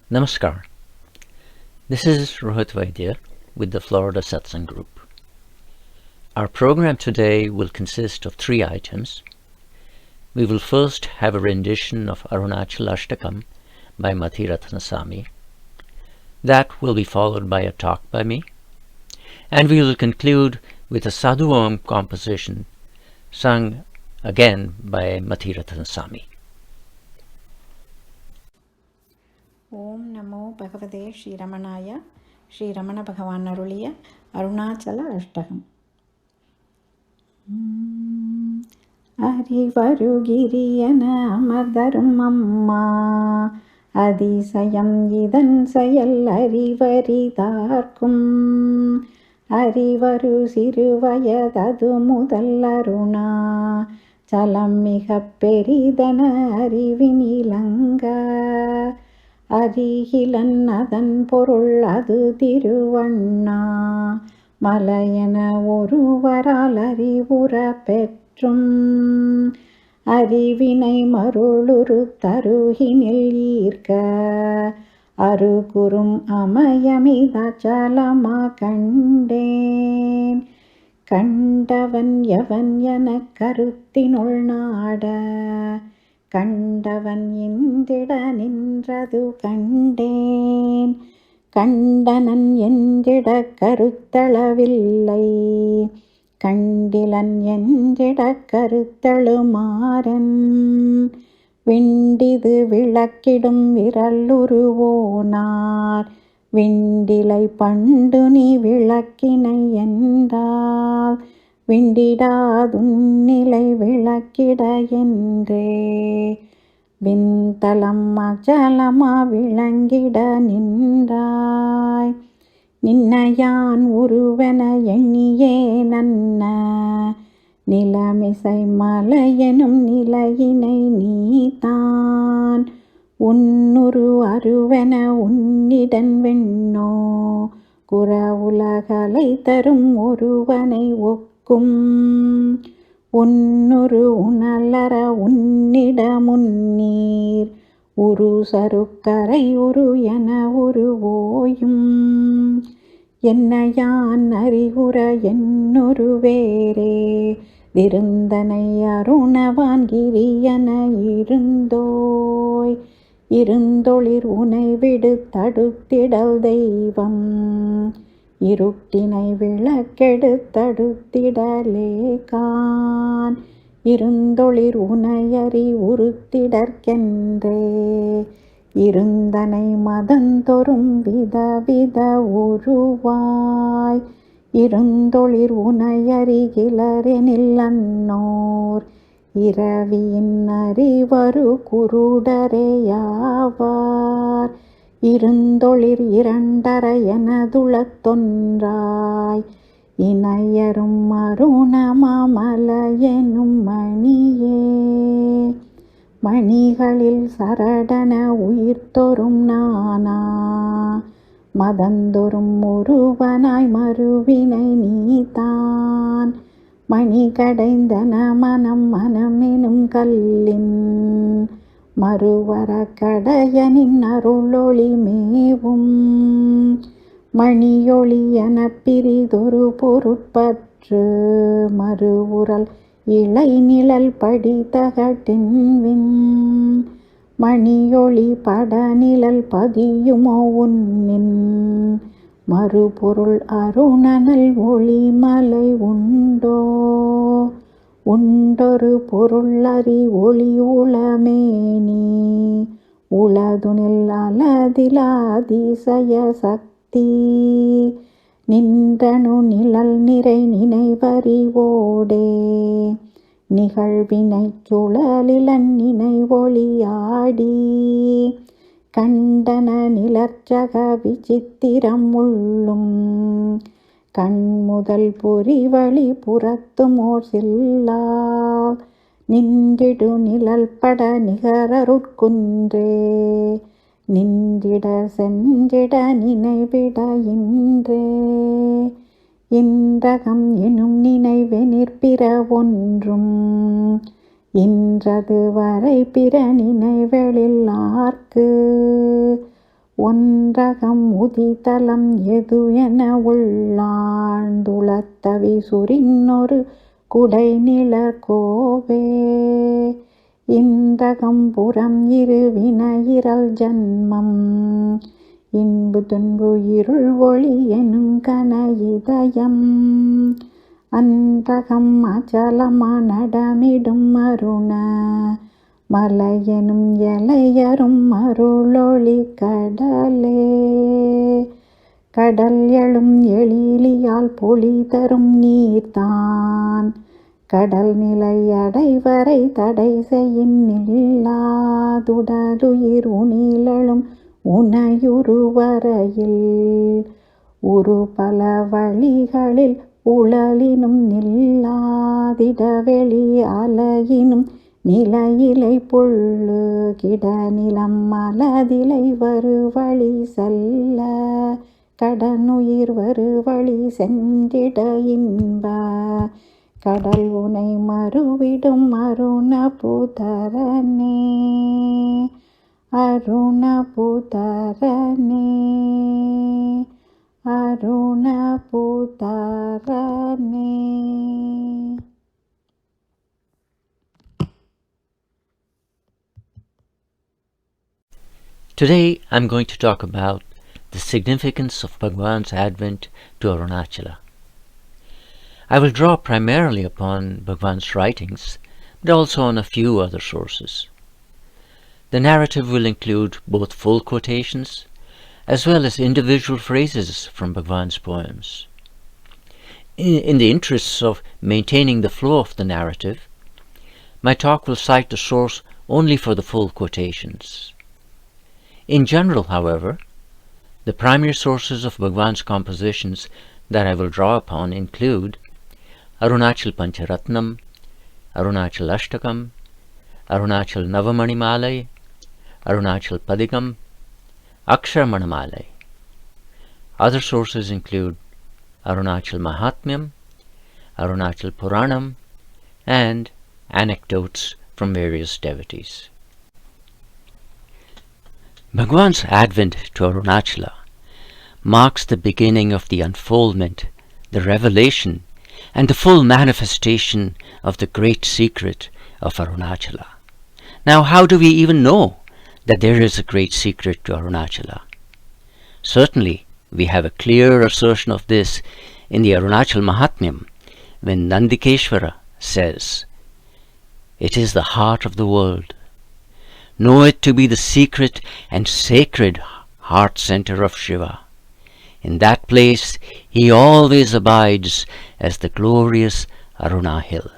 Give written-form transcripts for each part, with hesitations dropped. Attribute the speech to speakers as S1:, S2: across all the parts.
S1: Namaskar. This is Rohit Vaidya with the Florida Satsang Group. Our program today will consist of 3 items. We will first have a rendition of Arunachala Ashtakam by Mathirathana. That will be followed by a talk by me. And we will conclude with a Sadhu Om composition sung again by Mathirathana.
S2: ஓம் நமோ பகவதே ஸ்ரீரமணாய. ஸ்ரீரமண பகவான் அருளிய அருணாச்சல அஷ்டகம். அறிவருகிரியன அமர்தரும் அம்மா, அதிசயம் இதன் செயல் அறிவரிதார்க்கும். அறிவரு சிறுவயதது முதல் அருணா, சலம் மிக பெரிதன அறிவினிலங்க. அரிகிலன் அதன் பொருள் அது திருவண்ணா, மலையென ஒருவரால் அறிவுற பெற்றும். அறிவினை மருளுரு தருகினில் ஈர்க்க, அருகுறும் அமயமிதாச்சலமா கண்டேன். கண்டவன் எவன் எனக் கருத்தினுள் நாட, கண்டவன் இந்திட நின்றது கண்டேன். கண்டனன் என்றிட கருத்தளவில்லை, கண்டிலன் என்றிட கருத்தழுமாறன். விண்டிது விளக்கிடும் விரலுருவோனார், விண்டிலை பண்டு நீ விளக்கினை என்றால். விண்டிடாதுன்னிலை விளக்கிட என்றே, விண்தலம் அச்சலமா விளங்கிட நின்றாய். நின்னையான் உருவென எண்ணியே நன்ன, நிலமிசை மலையெனும் நிலையினை நீதான். உன்னுரு அருவென உன்னிடன் வெண்ணோ, குற உலகலை தரும் ஒருவனை ஒக்கும். உன்னுரு உணலற உன்னிட முன்னீர், உரு சருக்கரை உரு என உருவோயும். என்னையான் அறிவுற என்னொரு வேறே, விருந்தனை அருணவான் கிரியன இருந்தோய். இருந்தொளிர் உனை விடு தடுத்திடல் தெய்வம், இருட்டினை விளக்கெடு தடுத்திடலே கான். இருந்தொளிர் உனையறி உறுத்திடற்கென்றே, இருந்தனை மதந்தொறும் விதவித உருவாய். இருந்தொளிர் உனையறிகிலரெனில் அன்னோர், இரவியின் அறிவரு குருடரேயாவார். இருந்தொளிர் இரண்டர எனதுளத்தொன்றாய், இணையரும் அருணமாமலையெனும் மணியே. மணிகளில் சரடன உயிர்த்தொரும் நானா, மதந்தொரும் ஒருவனாய் மறுவினை நீதான். மணி கடைந்தன மனம் மனமெனும் கல்லின், மறுவர கடையனின் அருளொளி மேவும். மணியொளி என பிரிதொரு பொருட்பற்று, மறுவுரல் இளை நிழல் படிதகட்டின்வின். மணியொளி பட நிழல் பதியுமோ உன்னின், மறுபொருள் அருணனல் ஒளிமலை உண்டோ. உண்டொரு பொருள் அறி ஒளி உளமேனி, உளதுனில் அலதில அதிசய சக்தி. நின்றனு நிழல் நிறை நினைவறிவோடே, நிகழ்வினை சுழலிலன் நினைவொளியாடி. கண்டன நிலர்ச்சக விசித்திரம் உள்ளும், கண்முதல் பொறிவழி புறத்துமோர் சில்லா. நின்றிடு நிழல் பட நிகரருட்குன்றே, நின்றிட சென்றிட நினைவிட இன்றே. இன்றகம் எனும் நினைவெனிற்பிற ஒன்றும், இன்றது வரை பிற நினைவெழில் ஆர்க்கு. ஒன்றகம் உதித்தலம் எது என உள்ளாழ்ந்துளத்தவி சுரின்னொரு குடை நிழற்கோவே. இன்றகம் புறம் இரு வினையிரல் ஜன்மம் இன்பு துன்பு இருள் ஒளி எனும் கன இதயம். அன்றகம் அச்சலமா நடமிடும் அருண மலையெனும் எலையரும் அருளொளி கடலே. கடல் எழும் எழிலியால் பொழி தரும் நீர்தான் கடல் நிலை அடைவரை தடை செய்யின் நில்லாதுடலுயிர் உணிலெழும் உனையுருவரையில் உரு பல வழிகளில் உழலினும் நில்லாதிடவெளி அலையினும் நிலையிலை பொள்ளு கிடநிலம் மலதிலை வருவழி செல்ல கடனுயிர் வருவழி சென்றிட இன்ப கடல் உனை மறுவிடும் அருணபுதரனே. அருணபுதரனே, அருணபுதரனே.
S1: Today I'm going to talk about the significance of Bhagwan's advent to Arunachala. I will draw primarily upon Bhagwan's writings, but also on a few other sources. The narrative will include both full quotations as well as individual phrases from Bhagwan's poems. In the interests of maintaining the flow of the narrative, my talk will cite the source only for the full quotations. In general, however, the primary sources of Bhagwan's compositions that I will draw upon include Arunachal Pancharatnam, Arunachal Ashtakam, Arunachal Navamanimalai, Arunachal Padigam, Aksharamanamalai. Other sources include Arunachal Mahatmyam, Arunachal Puranam, and anecdotes from various devotees. Bhagwan's advent to Arunachala marks the beginning of the unfoldment, the revelation, and the full manifestation of the great secret of Arunachala. Now, how do we even know that there is a great secret to Arunachala? Certainly, we have a clear assertion of this in the Arunachal Mahatmyam, when Nandikeshvara says, "It is the heart of the world. Know it to be the secret and sacred heart center of Shiva. In that place he always abides as the glorious Aruna hill."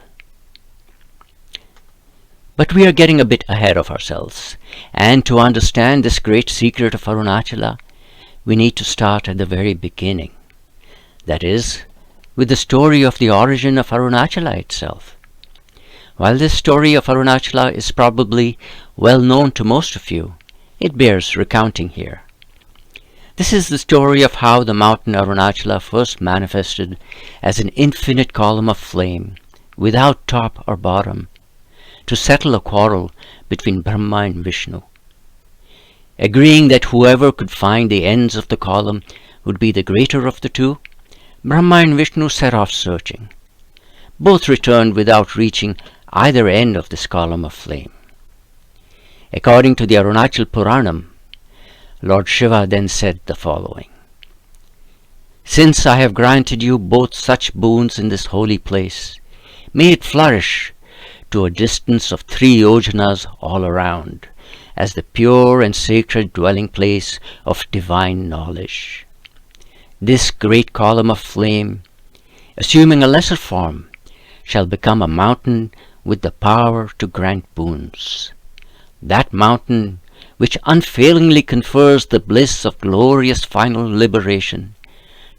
S1: But we are getting a bit ahead of ourselves, and to understand this great secret of Arunachala, we need to start at the very beginning. That is, with the story of the origin of Arunachala itself. While this story of Arunachala is probably well known to most of you, it bears recounting here. This is the story of how the mountain Arunachala first manifested as an infinite column of flame, without top or bottom, to settle a quarrel between Brahma and Vishnu. Agreeing that whoever could find the ends of the column would be the greater of the two, Brahma and Vishnu set off searching. Both returned without reaching either end of this column of flame. According to the Arunachal Puranam, Lord Shiva then said the following: "Since I have granted you both such boons in this holy place, may it flourish to a distance of 3 yojanas all around, as the pure and sacred dwelling place of divine knowledge. This great column of flame, assuming a lesser form, shall become a mountain with the power to grant boons. That mountain, which unfailingly confers the bliss of glorious final liberation,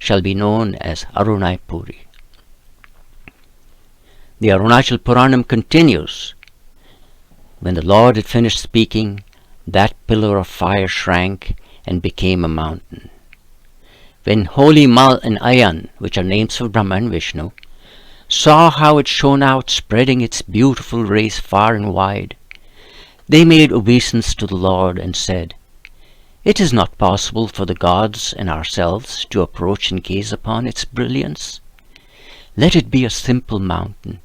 S1: shall be known as Arunaipuri." The Arunachal Puranam continues, "When the Lord had finished speaking, that pillar of fire shrank and became a mountain. When Holy Mal and Ayan, which are names of Brahma and Vishnu, saw how it shone out, spreading its beautiful rays far and wide, they made obeisance to the Lord and said, It is not possible for the gods and ourselves to approach and gaze upon its brilliance. Let it be a simple mountain,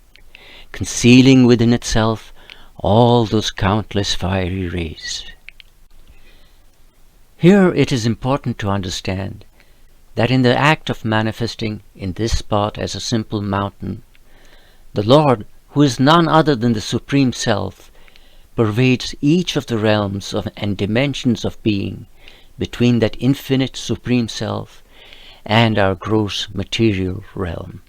S1: concealing within itself all those countless fiery rays. Here it is important to understand that in the act of manifesting in this spot as a simple mountain, the Lord, who is none other than the Supreme Self, pervades each of the realms and dimensions of being between that infinite Supreme Self and our gross material realm.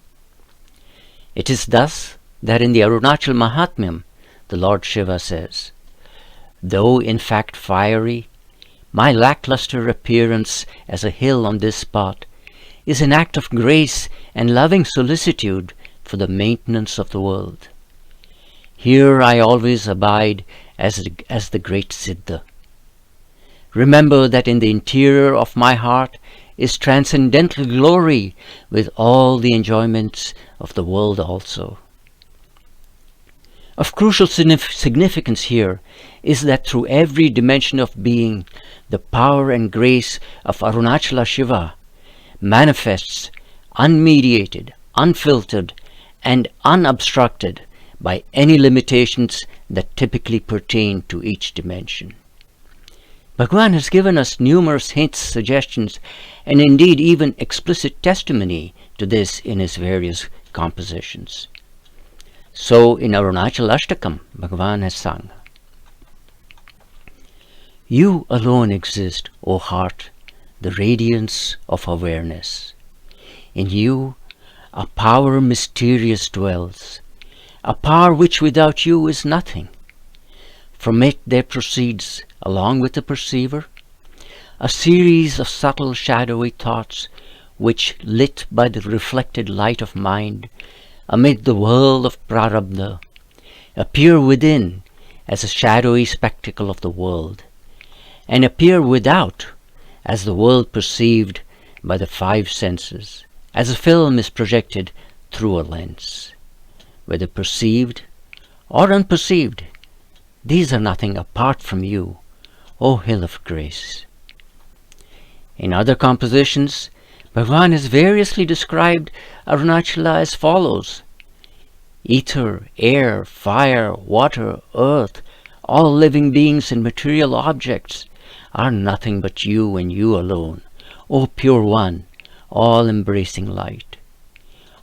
S1: It is thus that in the Arunachala Mahatmyam, the Lord Shiva says, "Though in fact fiery, my lackluster appearance as a hill on this spot is an act of grace and loving solicitude for the maintenance of the world. Here I always abide as the great Siddha. Remember that in the interior of my heart is transcendental glory with all the enjoyments of the world also." Of crucial significance here is that through every dimension of being, the power and grace of Arunachala Shiva manifests unmediated, unfiltered, and unobstructed by any limitations that typically pertain to each dimension. Bhagavan has given us numerous hints, suggestions, and indeed even explicit testimony to this in his various compositions. So in Arunachala Ashtakam, Bhagavan has sung, "You alone exist, O heart, the radiance of awareness. In you a power mysterious dwells, a power which without you is nothing. From it there proceeds, along with the perceiver, a series of subtle shadowy thoughts which, lit by the reflected light of mind, amid the whirl of prarabdha, appear within as a shadowy spectacle of the world, and appear without as the world perceived by the five senses, as a film is projected through a lens. Whether perceived or unperceived, these are nothing apart from you, O Hill of Grace." In other compositions, Bhagavan has variously described Arunachala as follows: "Ether, air, fire, water, earth, all living beings and material objects are nothing but you and you alone, O Pure One, all-embracing light.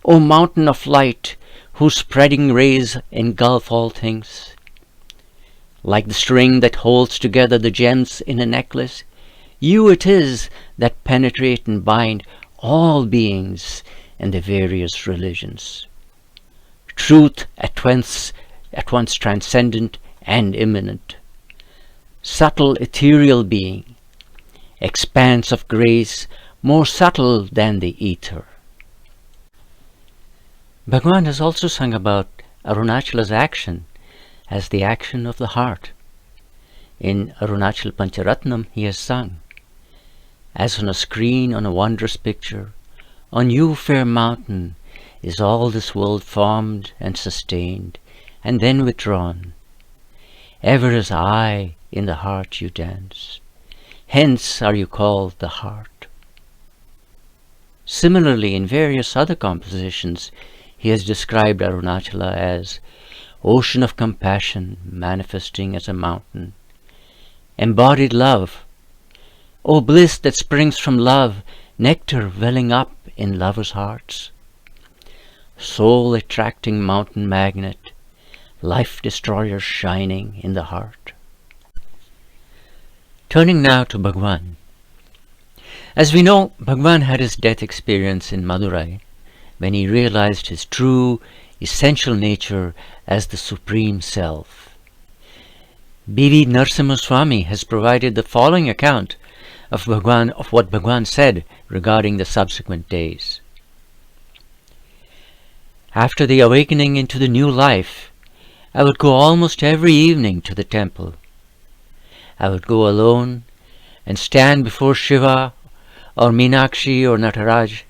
S1: O Mountain of Light, whose spreading rays engulf all things. Like the string that holds together the gems in a necklace, you it is that penetrate and bind all beings and the various religions. Truth at once transcendent and immanent. Subtle ethereal being, expanse of grace more subtle than the ether." Bhagavan has also sung about Arunachala's action as the action of the heart. In Arunachal Pancharatnam he has sung, "As on a screen on a wondrous picture, on you, fair mountain, is all this world formed and sustained, and then withdrawn. Ever as I in the heart you dance. Hence are you called the heart." Similarly, in various other compositions, he has described Arunachala as ocean of compassion manifesting as a mountain, embodied love, O bliss that springs from love, nectar welling up in lovers' hearts, soul attracting mountain magnet, life destroyer shining in the heart. Turning now to Bhagavan. As we know, Bhagavan had his death experience in Madurai when he realized his true, essential nature as the Supreme Self. B.V. Narasimha Swami has provided the following account of what Bhagavan said regarding the subsequent days. "After the awakening into the new life, I would go almost every evening to the temple. I would go alone and stand before Shiva or Meenakshi or Nataraj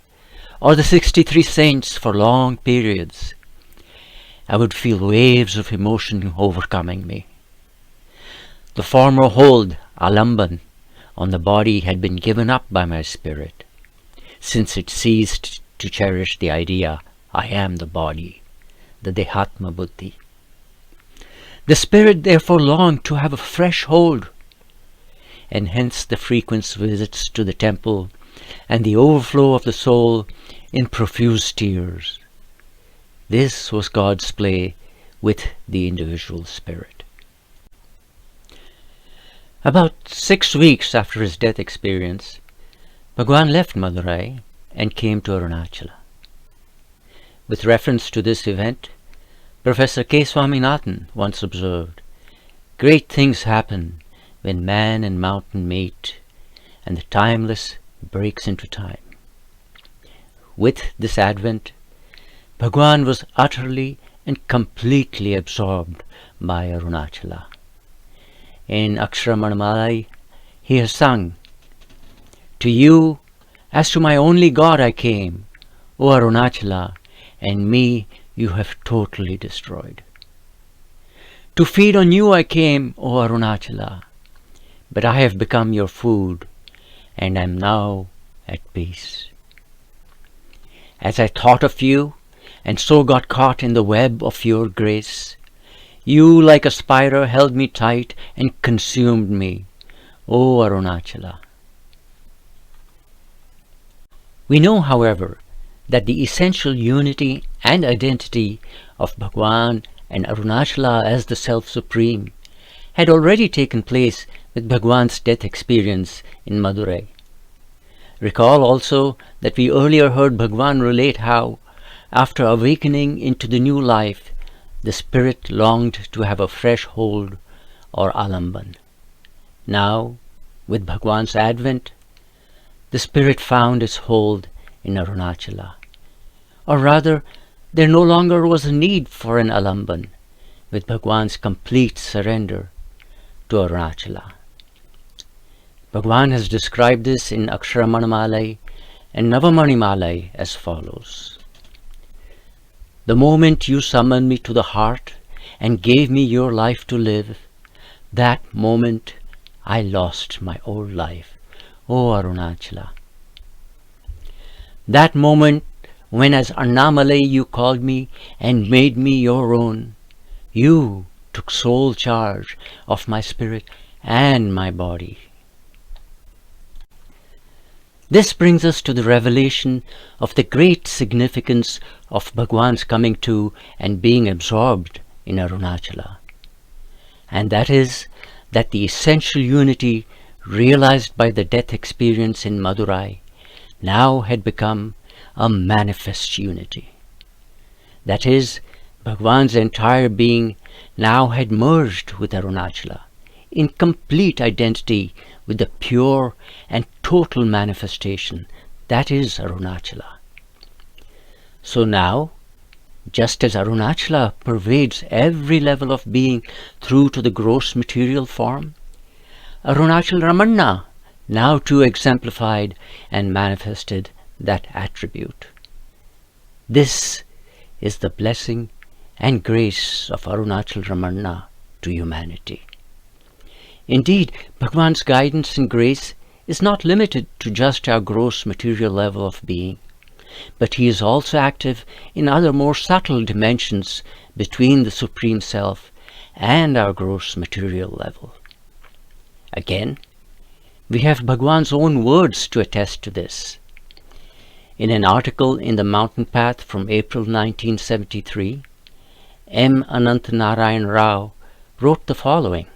S1: or the 63 saints for long periods. I would feel waves of emotion overcoming me. The former hold, alamban, on the body had been given up by my spirit, since it ceased to cherish the idea, I am the body, the Dehatma Buddhi. The spirit therefore longed to have a fresh hold, and hence the frequent visits to the temple and the overflow of the soul in profuse tears. This was God's play with the individual spirit. About 6 weeks after his death experience, Bhagwan left Madurai and came to Arunachala. With reference to this event, Professor K. Swaminathan once observed, "Great things happen when man and mountain meet, and the timeless breaks into time." With this advent, Bhagwan was utterly and completely absorbed by Arunachala. In Aksharamanamala, he has sung, "To you, as to my only God I came, O Arunachala, and me you have totally destroyed. To feed on you I came, O Arunachala, but I have become your food, and am now at peace. As I thought of you, and so got caught in the web of your grace, you like a spider held me tight and consumed me, O Arunachala." We know, however, that the essential unity and identity of Bhagwan and Arunachala as the Self-Supreme had already taken place with Bhagwan's death experience in Madurai. Recall also that we earlier heard Bhagwan relate how, after awakening into the new life, the spirit longed to have a fresh hold or alamban. Now, with Bhagwan's advent, the spirit found its hold in Arunachala. Or rather, there no longer was a need for an alamban with Bhagwan's complete surrender to Arunachala. Bhagwan has described this in Aksharamanamala and Navamanimalai as follows. "The moment you summoned me to the heart and gave me your life to live, that moment I lost my old life, O Arunachala. That moment when as Annamalai you called me and made me your own, you took sole charge of my spirit and my body." This brings us to the revelation of the great significance of Bhagwan's coming to and being absorbed in Arunachala. And that is that the essential unity realized by the death experience in Madurai now had become a manifest unity. That is, Bhagwan's entire being now had merged with Arunachala in complete identity with the pure and total manifestation that is Arunachala. So now, just as Arunachala pervades every level of being through to the gross material form, Arunachala Ramana now too exemplified and manifested that attribute. This is the blessing and grace of Arunachala Ramana to humanity. Indeed, Bhagwan's guidance and grace is not limited to just our gross material level of being, but he is also active in other more subtle dimensions between the Supreme Self and our gross material level. Again, we have Bhagwan's own words to attest to this. In an article in the Mountain Path from April 1973, M. Anantanarayan Rao wrote the following.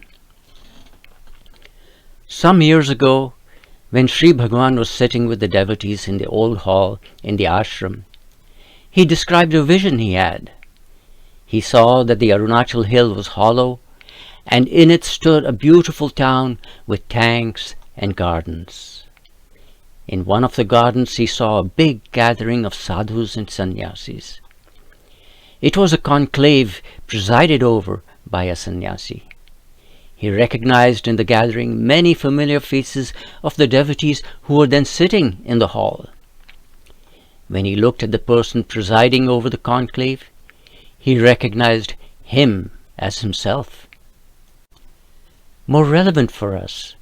S1: Some years ago, when Sri Bhagwan was sitting with the devotees in the old hall in the ashram, he described a vision he had. He saw that the Arunachal hill was hollow, and in it stood a beautiful town with tanks and gardens. In one of the gardens he saw a big gathering of sadhus and sannyasis. It was a conclave presided over by a sannyasi. He recognized in the gathering many familiar faces of the devotees who were then sitting in the hall. When he looked at the person presiding over the conclave, he recognized him as himself. More relevant for us,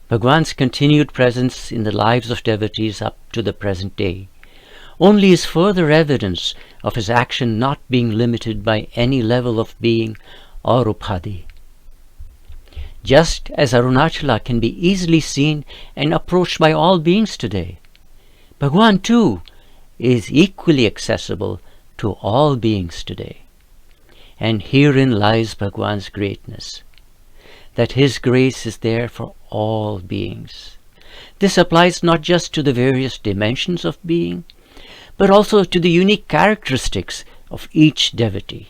S1: Bhagwan's continued presence in the lives of devotees up to the present day only is further evidence of his action not being limited by any level of being or upadhi. Just as Arunachala can be easily seen and approached by all beings today, Bhagwan too is equally accessible to all beings today. And herein lies Bhagwan's greatness, that his grace is there for all beings. This applies not just to the various dimensions of being, but also to the unique characteristics of each devotee.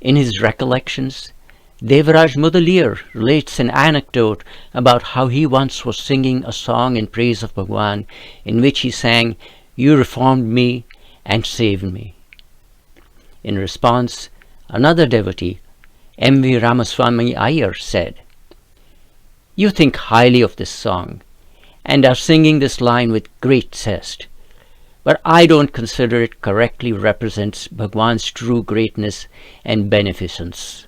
S1: In his recollections, Devaraj Mudaliar relates an anecdote about how he once was singing a song in praise of Bhagwan, in which he sang, "You reformed me and saved me." In response, another devotee, M.V. Ramaswamy Iyer, said, "You think highly of this song and are singing this line with great zest, but I don't consider it correctly represents Bhagwan's true greatness and beneficence.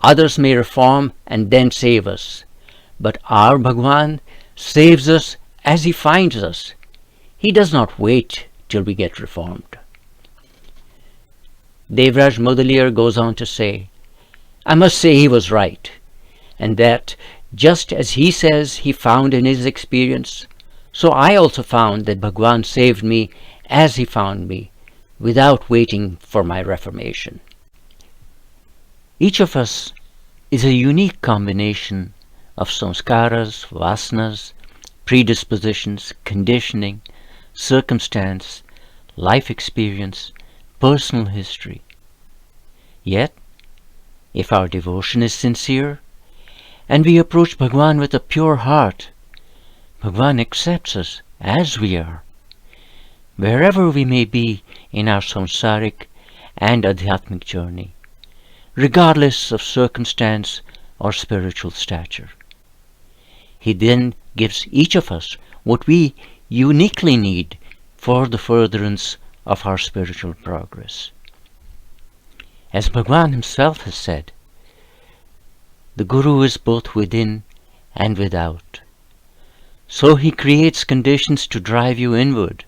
S1: Others may reform and then save us, but our Bhagwan saves us as he finds us. He does not wait till we get reformed." Devraj Mudaliar goes on to say, "I must say he was right, and that just as he says he found in his experience, so I also found that Bhagwan saved me as he found me, without waiting for my reformation." Each of us is a unique combination of samskaras, vasanas, predispositions, conditioning, circumstance, life experience, personal history. Yet, if our devotion is sincere, and we approach Bhagwan with a pure heart, Bhagwan accepts us as we are, wherever we may be in our samsaric and adhyatmic journey, regardless of circumstance or spiritual stature. He then gives each of us what we uniquely need for the furtherance of our spiritual progress. As Bhagwan himself has said, the Guru is both within and without. So he creates conditions to drive you inward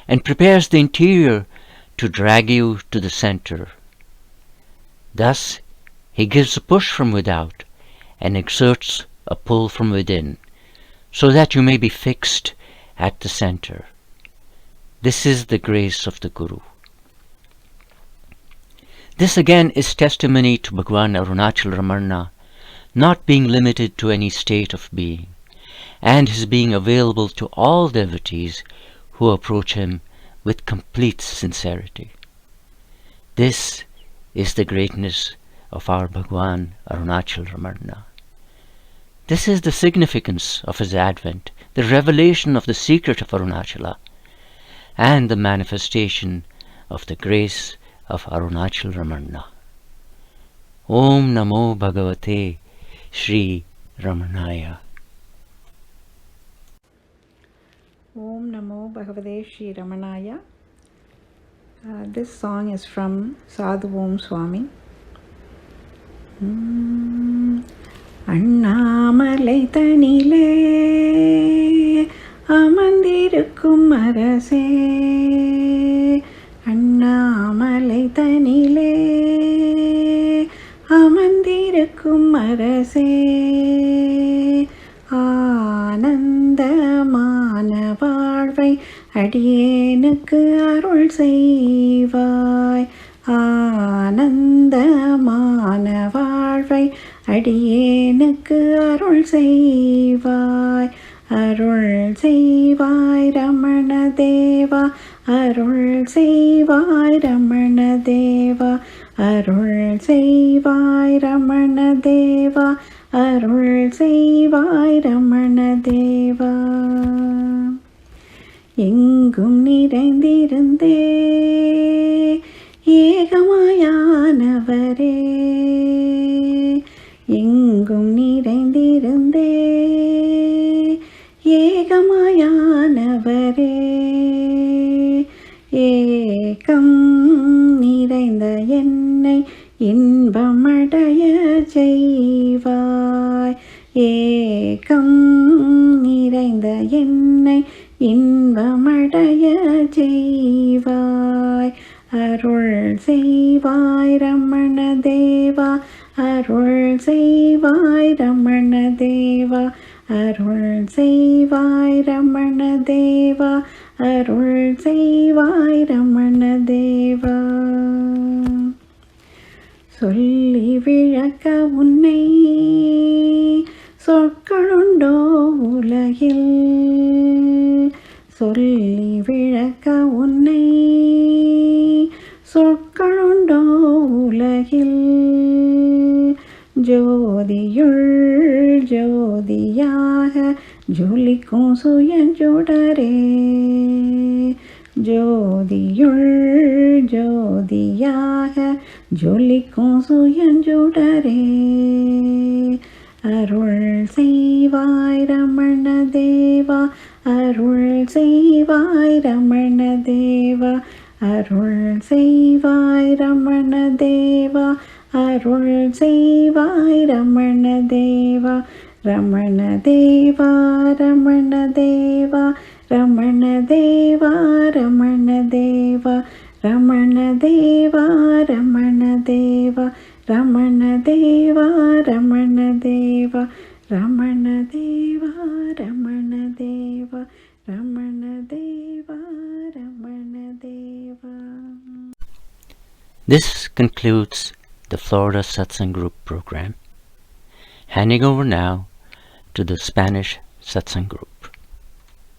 S1: and prepares the interior to drag you to the center. Thus, he gives a push from without and exerts a pull from within, so that you may be fixed at the center. This is the grace of the Guru. This again is testimony to Bhagwan Arunachala Ramana not being limited to any state of being, and his being available to all devotees who approach him with complete sincerity. This is the greatness of our Bhagwan Arunachala Ramana. This is the significance of his advent, the revelation of the secret of Arunachala, and the manifestation of the grace of Arunachala Ramana. Om Namo Bhagavate Shri Ramanaya.
S2: Om Namo Bhagavate Shri Ramanaya. This song is from Sadhu Om Swami. Annamalai தனிலே அமர்ந்திருக்கும் அரசே, அண்ணாமலை தனிலே அமர்ந்திருக்கும் அரசே, ஆனந்தமான வாழ்வை அடியேனுக்கு அருள் செய்வாய், ஆனந்தமான வாழ்வை அடியேனுக்கு அருள் செய்வாய், அருள் செய்வாய் ரமண தேவா, அருள் செய்வாய் ரமண தேவா, அருள் செய்வாய் ரமண தேவா, அருள் செய்வாய் ரமண தேவா. எங்கும் நிறைந்திருந்தே ஏகமாயானவரே, எங்கும் நிறைந்திருந்தே ஏகமாயானவரே, ஏகம் நிறைந்த என்னை இன்பமடைய செய்வாய், ஏகம் நிறைந்த என்னை இன்பமடைய செய்வாய். அருள் செய்வாய் ரமண தேவா, அருள் செய்வாய் ரமண தேவா, அருள் செய்வாய் ரமண தேவா, அருள் செய்வாய் ரமண தேவா. சொல்லி விளக்க உன்னை சொற்களுண்டோ உலகில், சொல்லி விளக்க உன்னை சொற்களுண்டோ உலகில். ஜோதியுள் ஜோதியாக ஜொலிக்கும் சுயஞ்சுடரே, ஜோதியுள் ஜோதியாக ஜொலிக்கும் சுயஞ்சுடரே. அருள் செய்வாய் ரமண தேவா, அருள் செய்வாய் ரமண தேவா, அருள் செய்வாய் ரமண தேவா, அருள் செய்வாய் ரமண தேவா. ரமண தேவா ரமண தேவா, ரமண தேவா ரமண தேவா, ரமண தேவா ரமண தேவா, ரமண தேவா ரமண தேவா, ரமண தேவா ரமண தேவா, ரமண தேவா ரமண தேவா.
S1: This concludes the Florida Satsang Group program. Handing over now to the Spanish Satsang Group.